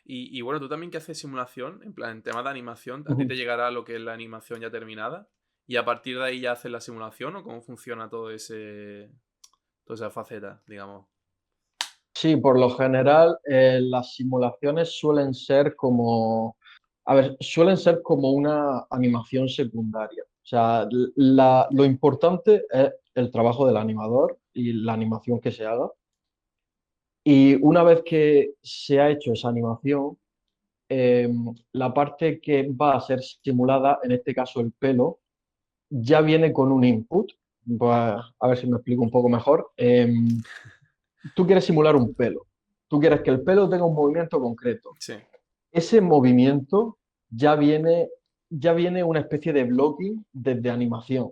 Y bueno, tú también que haces simulación, en plan, en tema de animación, ¿a ti te Ujú. llegará lo que es la animación ya terminada? ¿Y a partir de ahí ya haces la simulación o cómo funciona toda esa faceta, digamos? Sí, por lo general, las simulaciones suelen ser como, a ver, suelen ser como una animación secundaria. O sea, lo importante es el trabajo del animador y la animación que se haga. Y una vez que se ha hecho esa animación, eh, la parte que va a ser simulada, en este caso el pelo, ya viene con un input. A ver si me explico un poco mejor. Tú quieres simular un pelo. Tú quieres que el pelo tenga un movimiento concreto. Sí. Ese movimiento ya viene, ya viene una especie de blocking desde animación.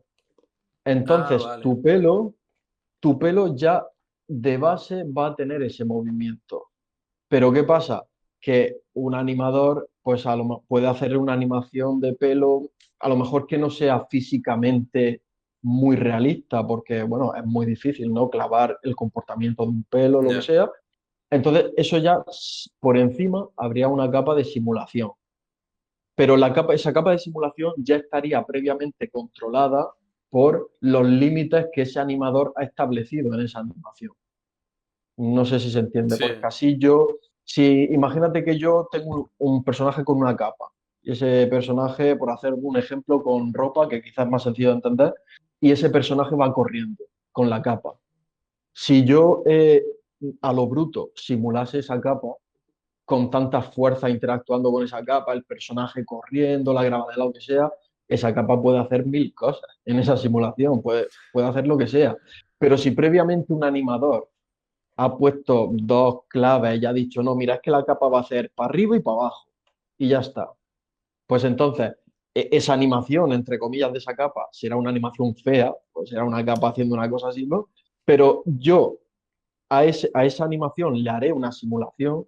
Ah, Entonces, vale. tu pelo ya de base va a tener ese movimiento. Pero ¿qué pasa? Que un animador, pues puede hacer una animación de pelo, a lo mejor que no sea físicamente muy realista, porque, bueno, es muy difícil, ¿no? Clavar el comportamiento de un pelo, lo que Ya. sea. Entonces, eso ya por encima habría una capa de simulación. Pero esa capa de simulación ya estaría previamente controlada por los límites que ese animador ha establecido en esa animación. No sé si se entiende, Sí. porque así yo, si imagínate que yo tengo un personaje con una capa, y ese personaje, por hacer un ejemplo, con ropa, que quizás es más sencillo de entender, y ese personaje va corriendo con la capa. Si yo a lo bruto simulase esa capa, con tanta fuerza interactuando con esa capa, el personaje corriendo, la gravedad, lo que sea, esa capa puede hacer mil cosas en esa simulación, puede hacer lo que sea. Pero si previamente un animador ha puesto dos claves y ha dicho, no, mira, es que la capa va a ser para arriba y para abajo, y ya está. Pues entonces, esa animación, entre comillas, de esa capa será una animación fea, pues será una capa haciendo una cosa así, ¿no? Pero yo a esa animación le haré una simulación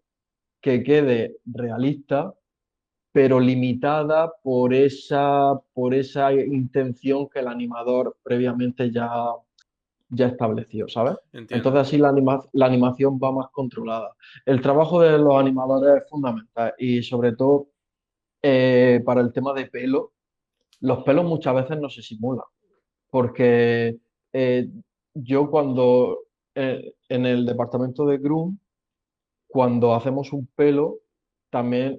que quede realista, pero limitada por esa intención que el animador previamente ya estableció, ¿sabes? Entiendo. Entonces así la animación va más controlada. El trabajo de los animadores es fundamental y sobre todo para el tema de pelo, los pelos muchas veces no se simulan, porque eh, yo cuando en el departamento de Groom cuando hacemos un pelo, también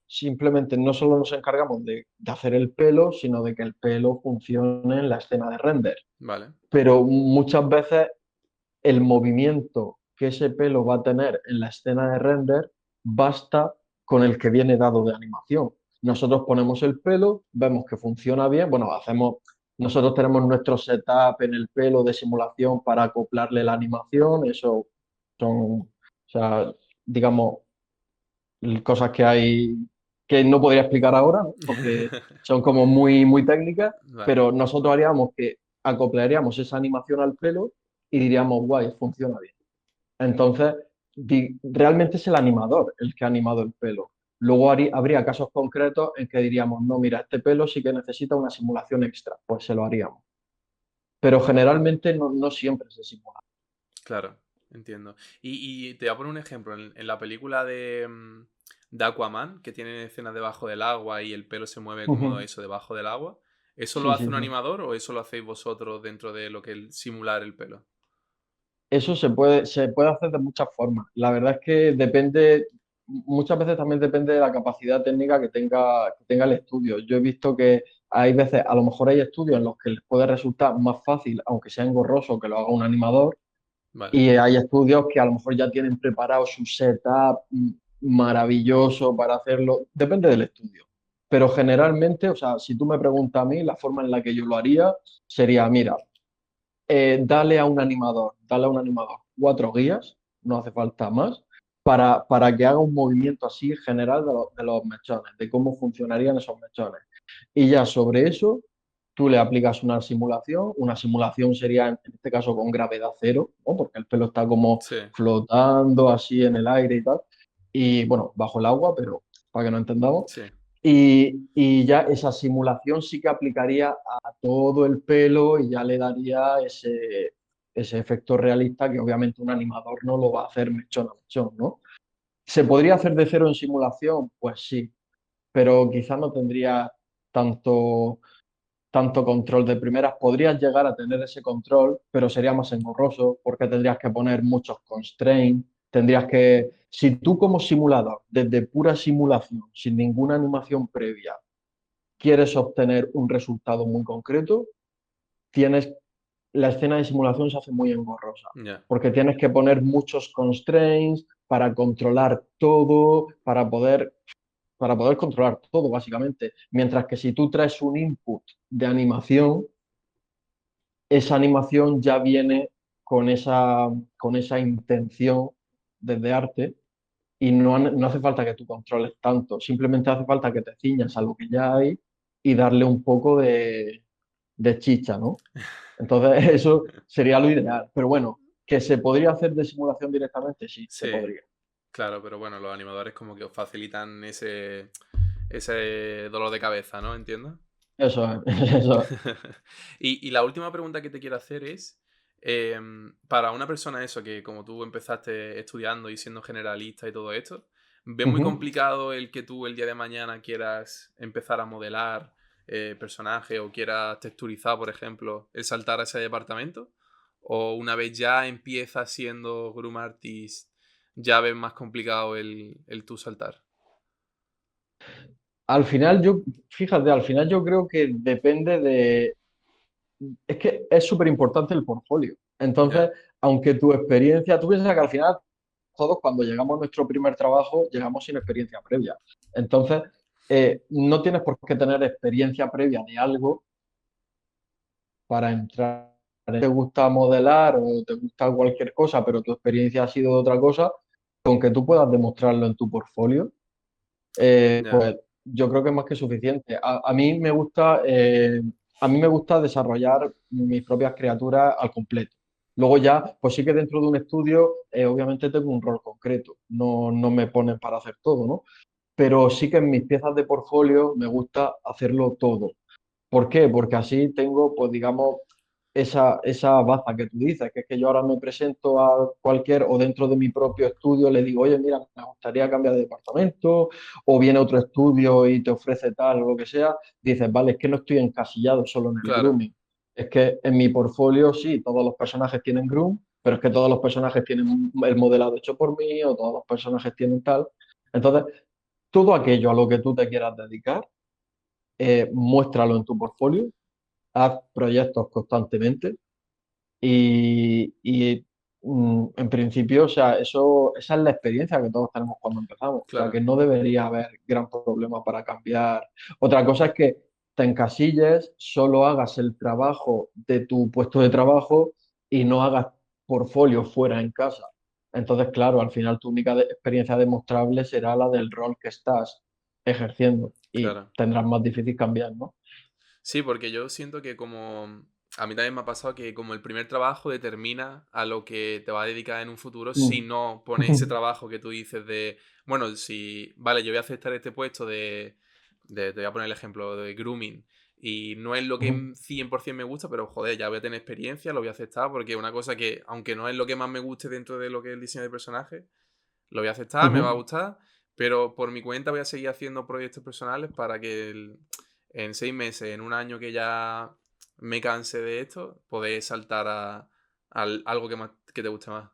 simplemente no solo nos encargamos de hacer el pelo, sino de que el pelo funcione en la escena de render. Vale. Pero muchas veces el movimiento que ese pelo va a tener en la escena de render basta con el que viene dado de animación. Nosotros ponemos el pelo, vemos que funciona bien, bueno, nosotros tenemos nuestro setup en el pelo de simulación para acoplarle la animación, eso son, o sea, digamos, cosas que hay que no podría explicar ahora, ¿no? Porque son como muy técnicas, Vale. pero nosotros haríamos que acoplaríamos esa animación al pelo y diríamos, guay, funciona bien. Entonces, realmente es el animador el que ha animado el pelo. Luego habría casos concretos en que diríamos, no, mira, este pelo sí que necesita una simulación extra, pues se lo haríamos. Pero generalmente no siempre se simula. Claro, entiendo. Y te voy a poner un ejemplo. En la película de Aquaman, que tiene escenas debajo del agua y el pelo se mueve como Ujú. eso debajo del agua, ¿eso lo Sí, hace sí, un sí. animador o eso lo hacéis vosotros dentro de lo que es simular el pelo? Eso se puede hacer de muchas formas. La verdad es que muchas veces también depende de la capacidad técnica que tenga el estudio. Yo he visto que hay veces, a lo mejor hay estudios en los que les puede resultar más fácil, aunque sea engorroso, que lo haga un animador, Vale, y hay estudios que a lo mejor ya tienen preparado su setup maravilloso para hacerlo. Depende del estudio. Pero generalmente, o sea, si tú me preguntas a mí, la forma en la que yo lo haría sería, mira, dale a un animador 4 guías, no hace falta más, para que haga un movimiento así general de los mechones, de cómo funcionarían esos mechones. Y ya sobre eso, tú le aplicas una simulación sería en este caso con gravedad cero, ¿no? Porque el pelo está como sí, flotando así en el aire y tal, y bueno, bajo el agua, pero para que no entendamos. sí, Y ya esa simulación sí que aplicaría a todo el pelo y ya le daría ese efecto realista que obviamente un animador no lo va a hacer mechón a mechón, ¿no? ¿Se podría hacer de cero en simulación? Pues sí, pero quizás no tendría tanto, tanto control de primeras. Podrías llegar a tener ese control, pero sería más engorroso porque tendrías que poner muchos constraints, si tú como simulador, desde pura simulación, sin ninguna animación previa, quieres obtener un resultado muy concreto, tienes, la escena de simulación se hace muy engorrosa, Ya, porque tienes que poner muchos constraints para controlar todo, para poder controlar todo, básicamente. Mientras que si tú traes un input de animación, esa animación ya viene con esa intención desde arte y no hace falta que tú controles tanto, simplemente hace falta que te ciñas a lo que ya hay y darle un poco de chicha, ¿no? Entonces, eso sería lo ideal. Pero bueno, que se podría hacer de simulación directamente, sí, se sí, podría. claro, pero bueno, los animadores como que os facilitan ese dolor de cabeza, ¿no? ¿Entiendo? Eso es, eso es. Y la última pregunta que te quiero hacer es, para una persona eso, que como tú empezaste estudiando y siendo generalista y todo esto, ¿ves muy Ujú. complicado el que tú el día de mañana quieras empezar a modelar personajes o quieras texturizar, por ejemplo, el saltar a ese departamento? ¿O una vez ya empiezas siendo Groom Artist, ya ves más complicado el tú saltar? Al final fíjate, al final yo creo que depende es que es súper importante el portfolio. Entonces, Ya, aunque tu experiencia, tú piensas que al final todos cuando llegamos a nuestro primer trabajo llegamos sin experiencia previa. Entonces, no tienes por qué tener experiencia previa de algo para entrar. Te gusta modelar o te gusta cualquier cosa, pero tu experiencia ha sido de otra cosa, con que tú puedas demostrarlo en tu portfolio, ya, pues yo creo que es más que suficiente. A mí me gusta desarrollar mis propias criaturas al completo. Luego ya, pues sí que dentro de un estudio, obviamente tengo un rol concreto, no me ponen para hacer todo, ¿no? Pero sí que en mis piezas de portfolio me gusta hacerlo todo. ¿Por qué? Porque así tengo, pues digamos, esa baza que tú dices, que es que yo ahora me presento a cualquier o dentro de mi propio estudio le digo, oye, mira, me gustaría cambiar de departamento, o viene otro estudio y te ofrece tal o lo que sea, dices, vale, es que no estoy encasillado solo en el claro, grooming. Es que en mi portfolio sí, todos los personajes tienen groom, pero es que todos los personajes tienen el modelado hecho por mí o todos los personajes tienen tal. Entonces, todo aquello a lo que tú te quieras dedicar, muéstralo en tu portfolio, haz proyectos constantemente en principio, o sea, esa es la experiencia que todos tenemos cuando empezamos. O sea, claro. que no debería haber gran problema para cambiar. Otra cosa es que te encasilles, solo hagas el trabajo de tu puesto de trabajo y no hagas portfolio fuera en casa. Entonces, claro, al final tu única experiencia demostrable será la del rol que estás ejerciendo y Claro. tendrás más difícil cambiar, ¿no? Sí, porque yo siento que como a mí también me ha pasado que como el primer trabajo determina a lo que te va a dedicar en un futuro si Mm. no pones ese trabajo que tú dices de, bueno, si, vale, yo voy a aceptar este puesto te voy a poner el ejemplo de grooming y no es lo que Ujú, 100% me gusta, pero joder, ya voy a tener experiencia, lo voy a aceptar porque es una cosa que, aunque no es lo que más me guste dentro de lo que es el diseño de personaje, lo voy a aceptar, me va a ujú. gustar, pero por mi cuenta voy a seguir haciendo proyectos personales para que en 6 meses, en un año que ya me canse de esto, poder saltar a algo que te guste más.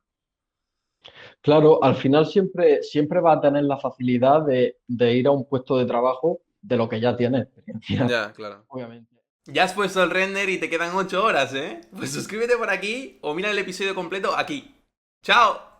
Claro, al final siempre va a tener la facilidad de ir a un puesto de trabajo de lo que ya tiene experiencia, Ya, claro. obviamente. Ya has puesto el render y te quedan 8 horas, ¿eh? Pues suscríbete por aquí o mira el episodio completo aquí. ¡Chao!